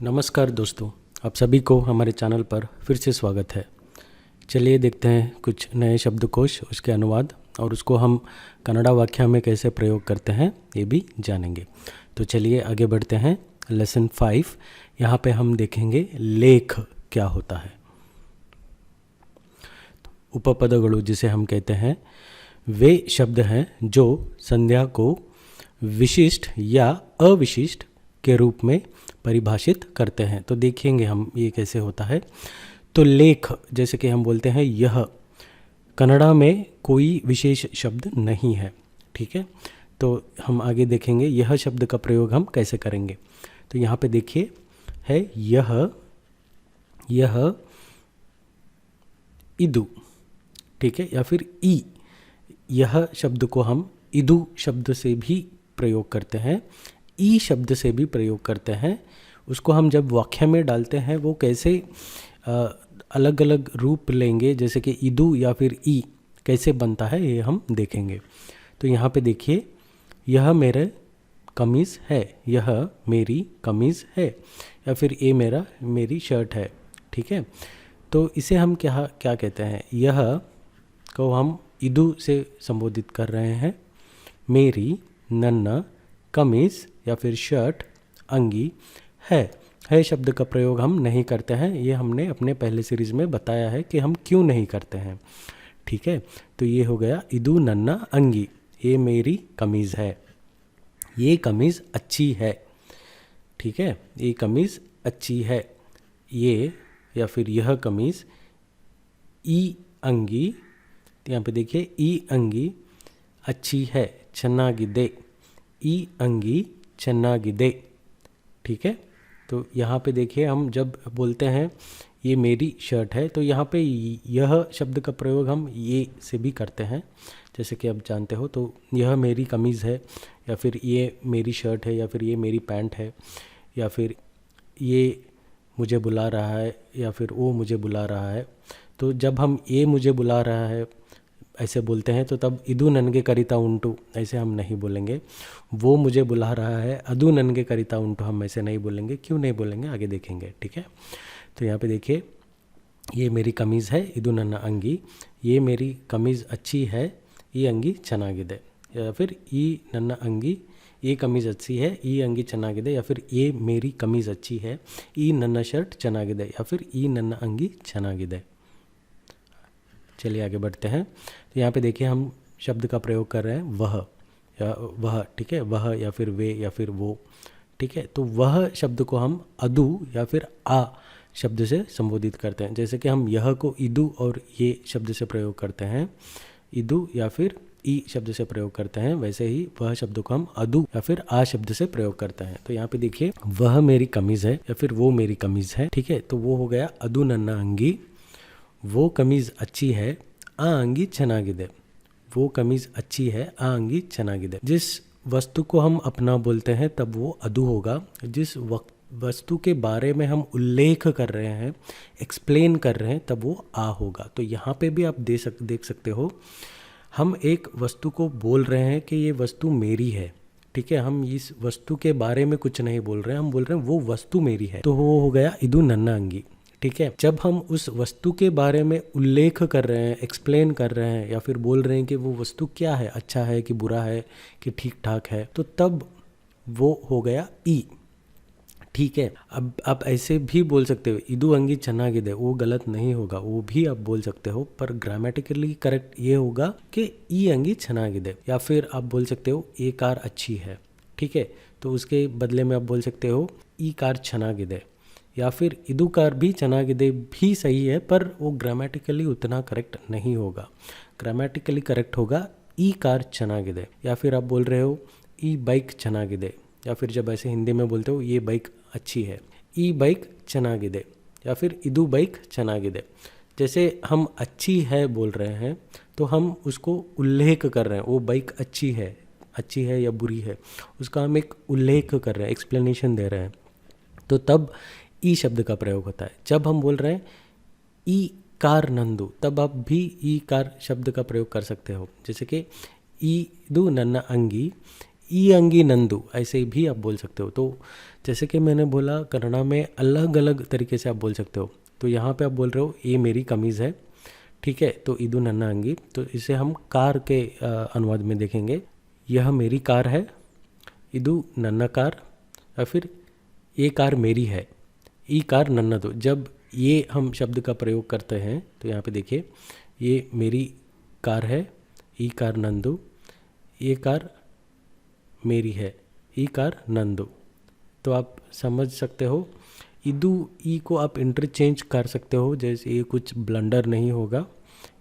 नमस्कार दोस्तों, आप सभी को हमारे चैनल पर फिर से स्वागत है। चलिए देखते हैं कुछ नए शब्दकोश, उसके अनुवाद और उसको हम कन्नड़ा वाक्य में कैसे प्रयोग करते हैं ये भी जानेंगे। तो चलिए आगे बढ़ते हैं। लेसन 5, यहाँ पे हम देखेंगे लेख क्या होता है। उपपदಗಳು जिसे हम कहते हैं वे शब्द हैं जो संज्ञा को विशिष्ट या अविशिष्ट के रूप में परिभाषित करते हैं। तो देखेंगे हम ये कैसे होता है। तो लेख, जैसे कि हम बोलते हैं यह, कन्नड़ा में कोई विशेष शब्द नहीं है, ठीक है। तो हम आगे देखेंगे यह शब्द का प्रयोग हम कैसे करेंगे। तो यहाँ पे देखिए है यह इदु, ठीक है, या फिर ई। यह शब्द को हम इदु शब्द से भी प्रयोग करते हैं, ई शब्द से भी प्रयोग करते हैं। उसको हम जब वाक्य में डालते हैं वो कैसे अलग अलग रूप लेंगे, जैसे कि इदु या फिर ई कैसे बनता है ये हम देखेंगे। तो यहाँ पे देखिए यह मेरे कमीज़ है, यह मेरी कमीज़ है, या फिर ये मेरी शर्ट है, ठीक है। तो इसे हम क्या क्या कहते हैं, यह को हम इदु से संबोधित कर रहे हैं। मेरी, नन्ना, कमीज़ या फिर शर्ट, अंगी है शब्द का प्रयोग हम नहीं करते हैं। ये हमने अपने पहले सीरीज़ में बताया है कि हम क्यों नहीं करते हैं, ठीक है। तो ये हो गया इदु नन्ना अंगी, ये मेरी कमीज़ है, ये कमीज़ अच्छी है, ठीक है, ये कमीज़ अच्छी है। ये या फिर यह कमीज़ ई अंगी, यहाँ पे देखिए ई अंगी अच्छी है, ಚೆನ್ನಾಗಿದೆ, ई अंगी ಚೆನ್ನಾಗಿದೆ, ठीक है। तो यहाँ पे देखिए हम जब बोलते हैं ये मेरी शर्ट है, तो यहाँ पे यह शब्द का प्रयोग हम ये से भी करते हैं, जैसे कि आप जानते हो। तो यह मेरी कमीज़ है, या फिर ये मेरी शर्ट है, या फिर ये मेरी पैंट है, या फिर ये मुझे बुला रहा है, या फिर वो मुझे बुला रहा है। तो जब हम ये मुझे बुला रहा है ऐसे बोलते हैं तो तब इदु ननगे करिता उंटू ऐसे हम नहीं बोलेंगे। वो मुझे बुला रहा है अदु ननगे करिता उंटू हम ऐसे नहीं बोलेंगे। क्यों नहीं बोलेंगे आगे देखेंगे, ठीक है। तो यहाँ पे देखिए ये मेरी कमीज़ है, इदु नन्ना अंगी, ये मेरी कमीज़ अच्छी है, ये अंगी ಚೆನ್ನಾಗಿದೆ, या फिर ई नन्ना अंगी, ये कमीज़ अच्छी है, ई अंगी ಚೆನ್ನಾಗಿದೆ, या फिर ये मेरी कमीज़ अच्छी है, ई नन्ना शर्ट ಚೆನ್ನಾಗಿದೆ, या फिर ई नन्ना अंगी ಚೆನ್ನಾಗಿದೆ। चलिए आगे बढ़ते हैं। तो यहाँ पे देखिए हम शब्द का प्रयोग कर रहे हैं वह, ठीक है, वह या फिर वे या फिर वो, ठीक है। तो वह शब्द को हम अदु या फिर आ शब्द से संबोधित करते हैं। जैसे कि हम यह को इदु और ये शब्द से प्रयोग करते हैं, इदु या फिर ई शब्द से प्रयोग करते हैं, वैसे ही वह शब्द को हम अदु या फिर आ शब्द से प्रयोग करते हैं। तो यहाँ पे देखिए वह मेरी कमीज़ है या फिर वो मेरी कमीज़ है, ठीक है। तो वो हो गया अदु नन्ना अंगी, वो कमीज़ अच्छी है, आ अंगी ಚೆನ್ನಾಗಿದೆ, वो कमीज़ अच्छी है, आ अंगी ಚೆನ್ನಾಗಿದೆ। जिस वस्तु को हम अपना बोलते हैं तब वो अदु होगा, जिस वस्तु के बारे में हम उल्लेख कर रहे हैं, एक्सप्लेन कर रहे हैं, तब वो आ होगा। तो यहाँ पे भी आप देख सकते हो, हम एक वस्तु को बोल रहे हैं कि ये वस्तु मेरी है, ठीक है। हम इस वस्तु के बारे में कुछ नहीं बोल रहे हैं, हम बोल रहे हैं वो वस्तु मेरी है। तो वो हो गया इदु नन्ना अंगी, ठीक है। जब हम उस वस्तु के बारे में उल्लेख कर रहे हैं, एक्सप्लेन कर रहे हैं, या फिर बोल रहे हैं कि वो वस्तु क्या है, अच्छा है कि बुरा है कि ठीक ठाक है, तो तब वो हो गया ई, ठीक है। अब आप ऐसे भी बोल सकते हो इदु अंगी ಚೆನ್ನಾಗಿದೆ, वो गलत नहीं होगा, वो भी आप बोल सकते हो, पर ग्रामेटिकली करेक्ट ये होगा कि ई अंगी ಚೆನ್ನಾಗಿದೆ। या फिर आप बोल सकते हो ये कार अच्छी है, ठीक है, तो उसके बदले में आप बोल सकते हो ई कार ಚೆನ್ನಾಗಿದೆ, या फिर इदु कार भी ಚೆನ್ನಾಗಿದೆ भी सही है, पर वो ग्रामेटिकली उतना करेक्ट नहीं होगा। ग्रामेटिकली करेक्ट होगा ई कार ಚೆನ್ನಾಗಿದೆ। या फिर आप बोल रहे हो ई बाइक ಚೆನ್ನಾಗಿದೆ, या फिर जब ऐसे हिंदी में बोलते हो ये बाइक अच्छी है, ई बाइक ಚೆನ್ನಾಗಿದೆ, या फिर इदु बाइक ಚೆನ್ನಾಗಿದೆ। जैसे हम अच्छी है बोल रहे हैं तो हम उसको उल्लेख कर रहे हैं, वो बाइक अच्छी है या बुरी है, उसका हम एक उल्लेख कर रहे हैं, एक्सप्लेनेशन दे रहे हैं, तो तब ई शब्द का प्रयोग होता है। जब हम बोल रहे हैं ई कार नंदू, तब आप भी ई कार शब्द का प्रयोग कर सकते हो। जैसे कि ई दु नन्ना अंगी, ई अंगी नंदू ऐसे भी आप बोल सकते हो। तो जैसे कि मैंने बोला कन्नड़ा में अलग अलग तरीके से आप बोल सकते हो। तो यहाँ पे आप बोल रहे हो ये मेरी कमीज़ है, ठीक है, तो इदु नन्ना अंगी, तो इसे हम कार के अनुवाद में देखेंगे। यह मेरी कार है, इदु नन्ना कार, या फिर ये कार मेरी है, ई कार नन्नदु। जब ये हम शब्द का प्रयोग करते हैं तो यहाँ पे देखिए, ये मेरी कार है, ई कार नंदू, ये कार मेरी है, ई कार नंदू। तो आप समझ सकते हो, इदु ई को आप इंटरचेंज कर सकते हो, जैसे ये कुछ ब्लंडर नहीं होगा,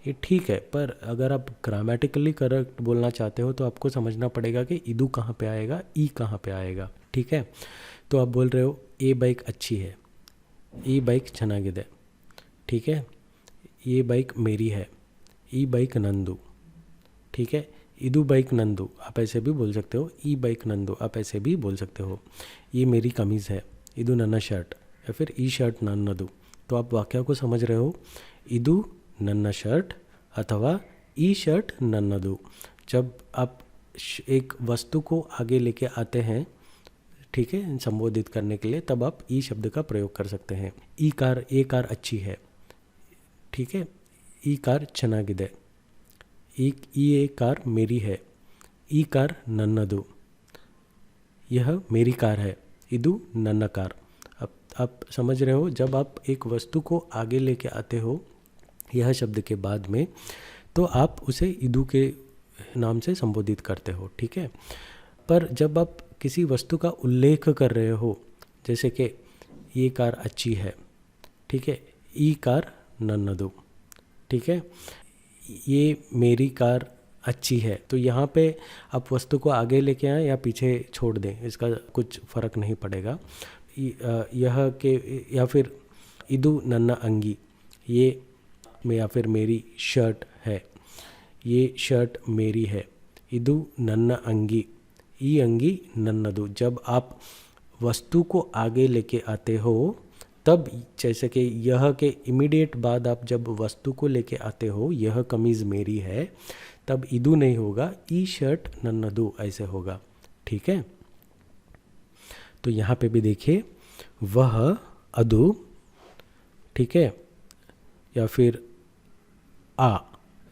ये ठीक है। पर अगर आप ग्रामेटिकली करेक्ट बोलना चाहते हो तो आपको समझना पड़ेगा कि इदु कहाँ पे आएगा, ई कहाँ पे आएगा, ठीक है। तो आप बोल रहे हो ये बाइक अच्छी है, ई बाइक ಚೆನ್ನಾಗಿದೆ, ठीक है, ये बाइक मेरी है, ई बाइक नंदू, ठीक है। इदु बाइक नंदू आप ऐसे भी बोल सकते हो, ई बाइक नंदू आप ऐसे भी बोल सकते हो। ये मेरी कमीज़ है, इदु नन्ना शर्ट, या फिर ई शर्ट नन्नदू। तो आप वाक्य को समझ रहे हो, इदु नन्ना शर्ट अथवा ई शर्ट नन्नदू। जब आप एक वस्तु को आगे लेके आते हैं, ठीक है, संबोधित करने के लिए, तब आप ई शब्द का प्रयोग कर सकते हैं। ई कार, ये कार अच्छी है, ठीक है, ई कार ಚೆನ್ನಾಗಿದೆ, ये कार मेरी है, ई कार नन्नदू, यह मेरी कार है, इदु नन्ना कार। अब आप समझ रहे हो, जब आप एक वस्तु को आगे लेके आते हो यह शब्द के बाद में, तो आप उसे इदु के नाम से संबोधित करते हो, ठीक है। पर जब आप किसी वस्तु का उल्लेख कर रहे हो, जैसे कि ये कार अच्छी है, ठीक है, ई कार नन्नदू, ठीक है, ये मेरी कार अच्छी है, तो यहाँ पे आप वस्तु को आगे लेके आएँ या पीछे छोड़ दें, इसका कुछ फ़र्क नहीं पड़ेगा। यह के, या फिर इदु नन्ना अंगी, ये या फिर मेरी शर्ट है, ये शर्ट मेरी है, इदु नन्ना अंगी, ई अंगी नन्नदू। जब आप वस्तु को आगे लेके आते हो, तब जैसे कि यह के इमीडिएट बाद आप जब वस्तु को लेके आते हो, यह कमीज़ मेरी है, तब इदु नहीं होगा, ई शर्ट नन्नदू ऐसे होगा, ठीक है। तो यहाँ पे भी देखिए, वह अदु, ठीक है, या फिर आ,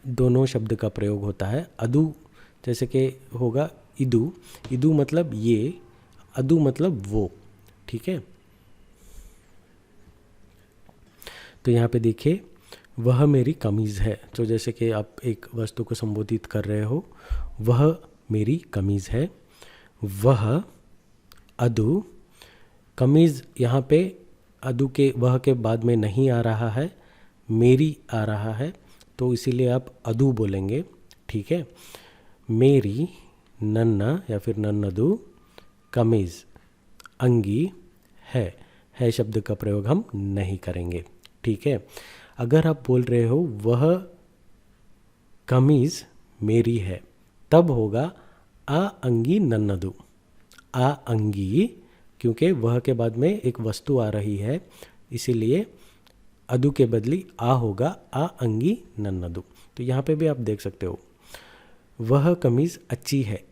दोनों शब्द का प्रयोग होता है। अदु जैसे कि होगा इदु, इदु मतलब ये, अदु मतलब वो, ठीक है। तो यहाँ पे देखिए, वह मेरी कमीज़ है, तो जैसे कि आप एक वस्तु को संबोधित कर रहे हो, वह मेरी कमीज़ है, वह अदु, कमीज़ यहाँ पे अदु के वह के बाद में नहीं आ रहा है, मेरी आ रहा है, तो इसीलिए आप अदु बोलेंगे, ठीक है। मेरी नन्ना या फिर नन्नदू कमीज़ अंगी है शब्द का प्रयोग हम नहीं करेंगे, ठीक है। अगर आप बोल रहे हो वह कमीज़ मेरी है, तब होगा आ अंगी नन्नदू, आ अंगी, क्योंकि वह के बाद में एक वस्तु आ रही है, इसीलिए अदु के बदली आ होगा, आ अंगी नन्नदू। तो यहाँ पे भी आप देख सकते हो, वह कमीज़ अच्छी है,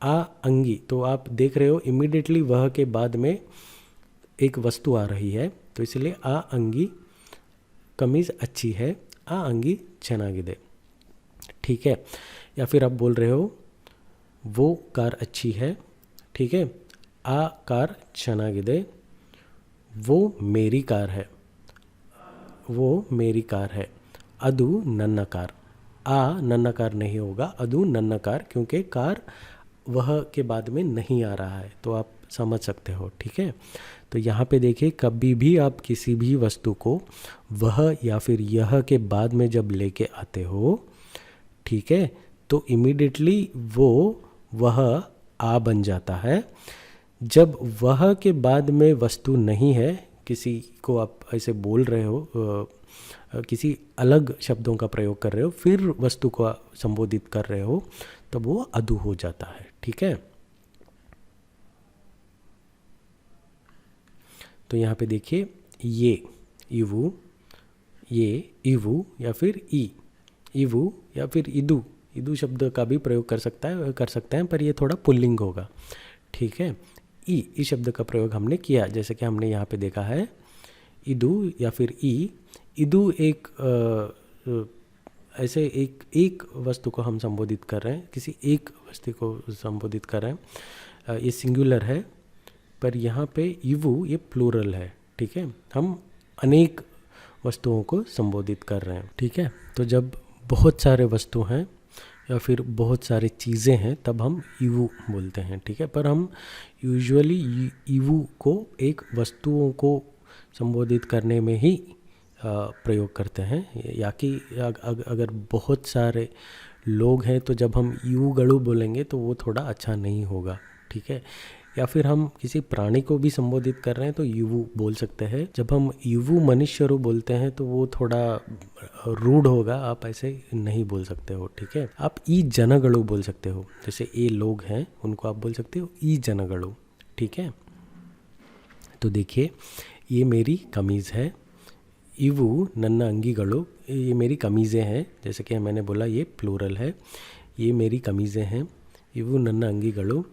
आ अंगी, तो आप देख रहे हो इमीडिएटली वह के बाद में एक वस्तु आ रही है, तो इसलिए आ अंगी कमीज़ अच्छी है, आ अंगी ಚೆನ್ನಾಗಿದೆ, ठीक है। या फिर आप बोल रहे हो वो कार अच्छी है, ठीक है, आ कार ಚೆನ್ನಾಗಿದೆ, वो मेरी कार है, वो मेरी कार है, अदु नन्ना कार, आ नन्ना कार नहीं होगा, अदु नन्ना कार, क्योंकि कार वह के बाद में नहीं आ रहा है, तो आप समझ सकते हो, ठीक है। तो यहाँ पे देखिए, कभी भी आप किसी भी वस्तु को वह या फिर यह के बाद में जब लेके आते हो, ठीक है, तो इमीडिएटली वो वह आ बन जाता है। जब वह के बाद में वस्तु नहीं है, किसी को आप ऐसे बोल रहे हो, किसी अलग शब्दों का प्रयोग कर रहे हो, फिर वस्तु को संबोधित कर रहे हो, तब वो अदु हो जाता है, ठीक है। तो यहाँ पे देखिए, ये इवु, ये इवु या फिर ई, इवु या फिर इदु, इदु शब्द का भी प्रयोग कर सकते हैं, पर ये थोड़ा पुल्लिंग होगा, ठीक है। इस शब्द का प्रयोग हमने किया, जैसे कि हमने यहाँ पे देखा है इदु या फिर इदु एक ऐसे एक वस्तु को हम संबोधित कर रहे हैं, किसी एक वस्तु को संबोधित कर रहे हैं, ये सिंगुलर है, पर यहाँ पे इवु ये प्लूरल है, ठीक है। हम अनेक वस्तुओं को संबोधित कर रहे हैं, ठीक है। तो जब बहुत सारे वस्तु हैं या फिर बहुत सारी चीज़ें हैं तब हम इवु बोलते हैं, ठीक है। पर हम यूजुअली इवु को एक वस्तुओं को संबोधित करने में ही प्रयोग करते हैं, या कि अगर बहुत सारे लोग हैं तो जब हम इवु गड़ू बोलेंगे तो वो थोड़ा अच्छा नहीं होगा, ठीक है। या फिर हम किसी प्राणी को भी संबोधित कर रहे हैं तो इवु बोल सकते हैं। जब हम इवु मनुष्यरू बोलते हैं तो वो थोड़ा रूड होगा, आप ऐसे नहीं बोल सकते हो, ठीक है। आप ई जनगणु बोल सकते हो, जैसे ये लोग हैं उनको आप बोल सकते हो ई जनगणु, ठीक है। तो देखिए ये मेरी कमीज़ है, इवु नन्ना अंगीगड़ु, ये मेरी कमीज़ें हैं, जैसे कि मैंने बोला ये प्लूरल है, ये मेरी कमीज़ें हैं, इवु नन्ना अंगीगड़ु,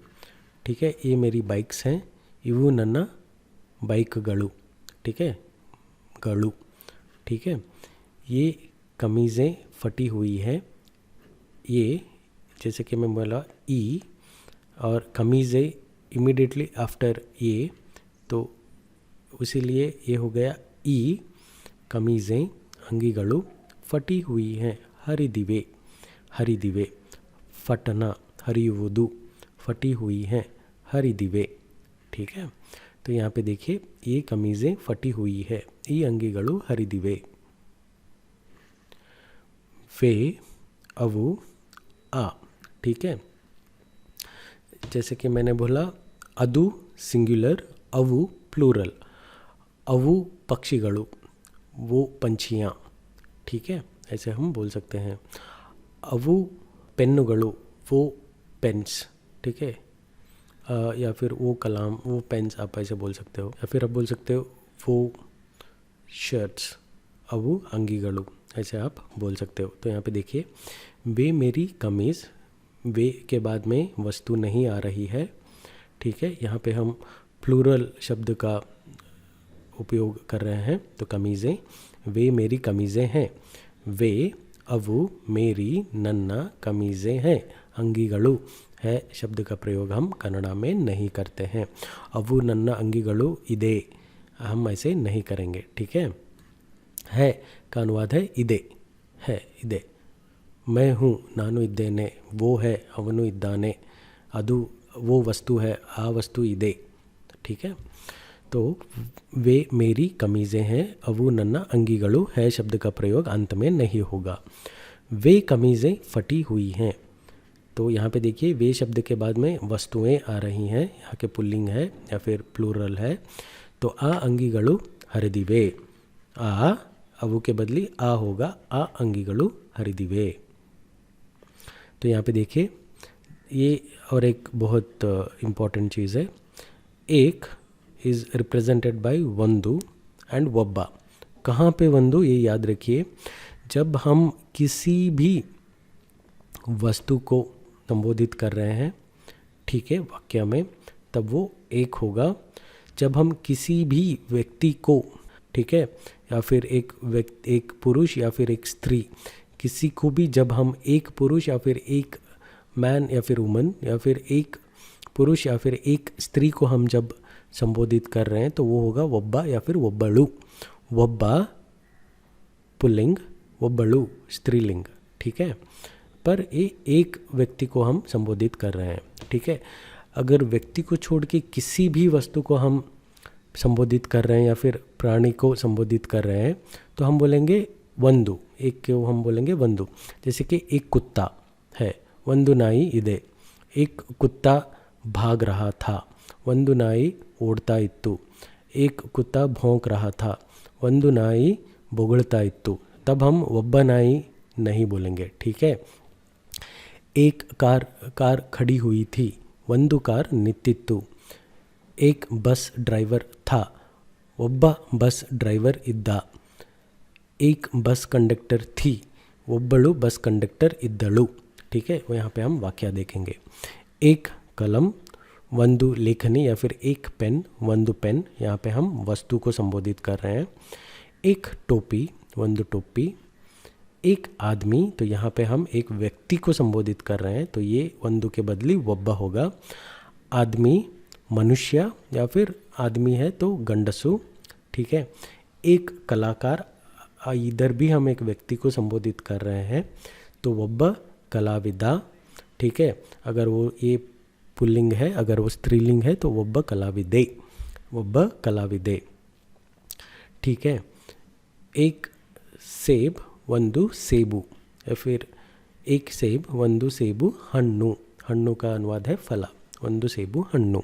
ठीक है। ये मेरी बाइक्स हैं, इवु नन्ना बाइक गड़ू, ठीक है, गड़ू, ठीक है। ये कमीज़ें फटी हुई है, ये जैसे कि मैं बोला ई, और कमीज़ें इमीडिएटली आफ्टर ये, तो इसीलिए ये हो गया ई, कमीज़ें अंगीगड़ू फटी हुई हैं, हरिदिवे, हरिदिवे, फटना हरियुವುದು, फटी हुई हैं, हरिदिवे, ठीक है। तो यहाँ पे देखिए ये कमीज़ें फटी हुई है, ई अंगीगड़ू हरिदिवे। वे अवु आ, ठीक है। जैसे कि मैंने बोला अदु सिंगुलर, अवु प्लूरल, अवु पक्षिगड़ू, वो पंछियाँ, ठीक है, ऐसे हम बोल सकते हैं। अवु पेन्नुगड़ू, वो पेन्स, ठीक है, या फिर वो कलाम, वो पेन्स आप ऐसे बोल सकते हो, या फिर आप बोल सकते हो वो शर्ट्स, अवु अंगीगड़ू, ऐसे आप बोल सकते हो। तो यहाँ पे देखिए वे मेरी कमीज़, वे के बाद में वस्तु नहीं आ रही है, ठीक है। यहाँ पे हम प्लूरल शब्द का उपयोग कर रहे हैं, तो कमीज़ें, वे मेरी कमीज़ें हैं, वे अवु मेरी नन्ना कमीज़ें हैं, अंगीगड़ू है शब्द का प्रयोग हम कन्नड़ा में नहीं करते हैं। अवु नन्ना अंगीगड़ू इदे हम ऐसे नहीं करेंगे, ठीक है का अनुवाद है इदे, है इदे, मैं हूँ नानु इद्देने, वो है अवनु इद्दाने, अदु वो वस्तु है, आ वस्तु इदे, ठीक है। तो वे मेरी कमीज़ें हैं, अवु नन्ना अंगीगड़ू है शब्द का प्रयोग अंत में नहीं होगा। वे कमीज़ें फटी हुई हैं, तो यहाँ पे देखिए वे शब्द के बाद में वस्तुएं आ रही हैं, यहाँ के पुल्लिंग है या फिर प्लूरल है, तो आ अंगीगड़ू हरिदिवे, आ अवु के बदली आ होगा, आ अंगीगड़ू हरिदिवे। तो यहाँ पे देखिए ये और एक बहुत इम्पॉर्टेंट चीज़ है, एक इज़ रिप्रेजेंटेड बाय वंदु एंड वब्बा। कहाँ पे वंदु, ये याद रखिए, जब हम किसी भी वस्तु को संबोधित कर रहे हैं, ठीक है, वाक्य में, तब वो एक होगा। जब हम किसी भी व्यक्ति को, ठीक है, या फिर एक पुरुष या फिर एक स्त्री, किसी को भी जब हम एक पुरुष या फिर एक मैन या फिर वुमन, या फिर एक पुरुष या फिर एक स्त्री को हम जब संबोधित कर रहे हैं तो वो होगा वब्बा या फिर वब्बड़ू। वब्बा पुल्लिंग, वब्बड़ू स्त्रीलिंग, ठीक है। पर ये एक व्यक्ति को हम संबोधित कर रहे हैं, ठीक है। अगर व्यक्ति को छोड़ के किसी भी वस्तु को हम संबोधित कर रहे हैं या फिर प्राणी को संबोधित कर रहे हैं तो हम बोलेंगे वंदु, एक को हम बोलेंगे वंदु। जैसे कि एक कुत्ता है, वंदु नाई इदे, एक कुत्ता भाग रहा था, वंदु नाई ओढ़ता इत्तु, एक कुत्ता भौंक रहा था, वंदु नाई बोगड़ता इत्तु, तब हम वब्बा नाई नहीं बोलेंगे, ठीक है। एक कार खड़ी हुई थी, वंदु कार नित्तित्तु, एक बस ड्राइवर था, वब्बा बस ड्राइवर इद्दा, एक बस कंडक्टर थी, वब्बड़ू बस कंडक्टर इद्दಳು, ठीक है, वो यहाँ पे हम वाक्य देखेंगे। एक कलम, वंदु लेखनी या फिर एक पेन, वंदु पेन, यहाँ पे हम वस्तु को संबोधित कर रहे हैं। एक टोपी, वंदु टोपी। एक आदमी, तो यहाँ पे हम एक व्यक्ति को संबोधित कर रहे हैं, तो ये वंदु के बदली वब्बा होगा। आदमी, मनुष्य या फिर आदमी है तो गंडसु, ठीक है। एक कलाकार, इधर भी हम एक व्यक्ति को संबोधित कर रहे हैं, तो वब्बा कलाविदा, ठीक है। अगर वो ये पुल्लिंग है, अगर वो स्त्रीलिंग है तो वब्बा कलाविदे, वब्बा कलाविदे, ठीक है। एक सेब, वंदु सेबु, या फिर एक सेब, वंदु सेबु हन्नु, हन्नु का अनुवाद है फला, वंदु सेबु हन्नु,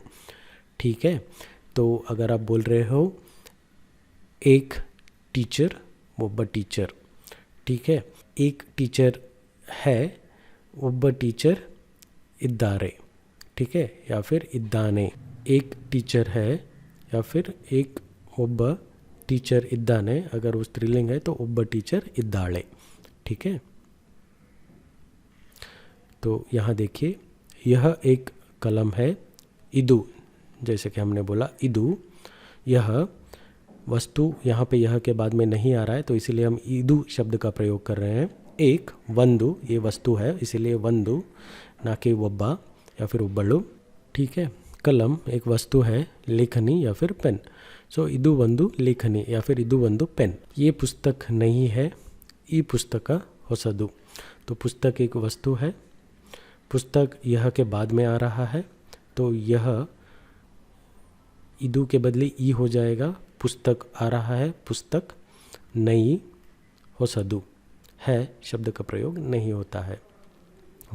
ठीक है। तो अगर आप बोल रहे हो एक टीचर, वब्बा टीचर, ठीक है। एक टीचर है, वब्बा टीचर इद्दारे, ठीक है, या फिर इद्दाने। एक टीचर है या फिर एक वब्बा टीचर इद्दाने, अगर वो स्त्रीलिंग है तो वब्बा टीचर इद्दाले, ठीक है। तो यहाँ देखिए, यह एक कलम है, इदु, जैसे कि हमने बोला इदु। यह वस्तु, यहाँ पे यह के बाद में नहीं आ रहा है तो इसीलिए हम इदु शब्द का प्रयोग कर रहे हैं। एक वंदु, ये वस्तु है इसीलिए वंदु, ना कि वब्बा या फिर उब्बड़ू, ठीक है। कलम एक वस्तु है, लेखनी या फिर पेन, सो इदु वंदु लेखनी या फिर इदु वंदु पेन। ये पुस्तक नहीं है, ई पुस्तक होसदु, तो पुस्तक एक वस्तु है, पुस्तक यह के बाद में आ रहा है तो यह इदु के बदले ई हो जाएगा, पुस्तक आ रहा है, पुस्तक नई, होसदु है शब्द का प्रयोग नहीं होता है।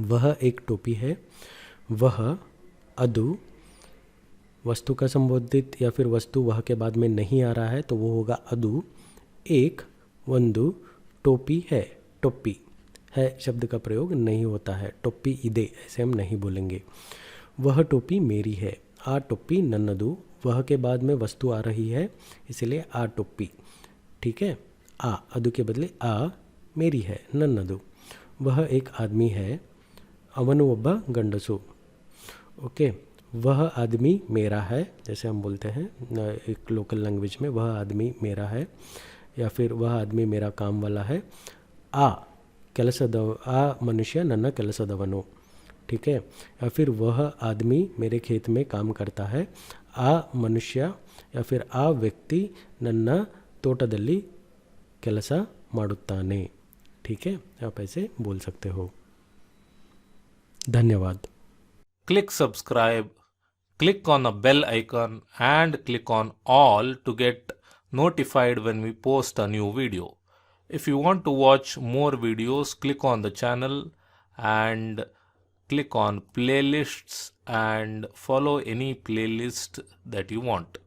वह एक टोपी है, वह अदु, वस्तु का संबोधित या फिर वस्तु वह के बाद में नहीं आ रहा है तो वो होगा अदु। एक वंदु टोपी है, टोपी है शब्द का प्रयोग नहीं होता है, टोपी इदे ऐसे हम नहीं बोलेंगे। वह टोपी मेरी है, आ टोपी नन्नदु, वह के बाद में वस्तु आ रही है इसलिए आ टोपी, ठीक है। आ अदु के बदले आ मेरी है, नन्नदु। वह एक आदमी है, अवनु वब्बा गंडसु, ओके। वह आदमी मेरा है, जैसे हम बोलते हैं एक लोकल लैंग्वेज में, वह आदमी मेरा है, या फिर वह आदमी मेरा काम वाला है। आ मनुष्य नन्ना ಕೆಲಸದವನು, ठीक है। या फिर वह आदमी मेरे खेत में काम करता है, आ मनुष्य या फिर आ व्यक्ति ನನ್ನ ತೋಟದಲ್ಲಿ ಕೆಲಸ ಮಾಡುತ್ತಾನೆ, ठीक है। आप ऐसे बोल सकते हो। धन्यवाद। Click subscribe, click on the bell icon and click on all to get notified when we post a new video. If you want to watch more videos, click on the channel and click on playlists and follow any playlist that you want.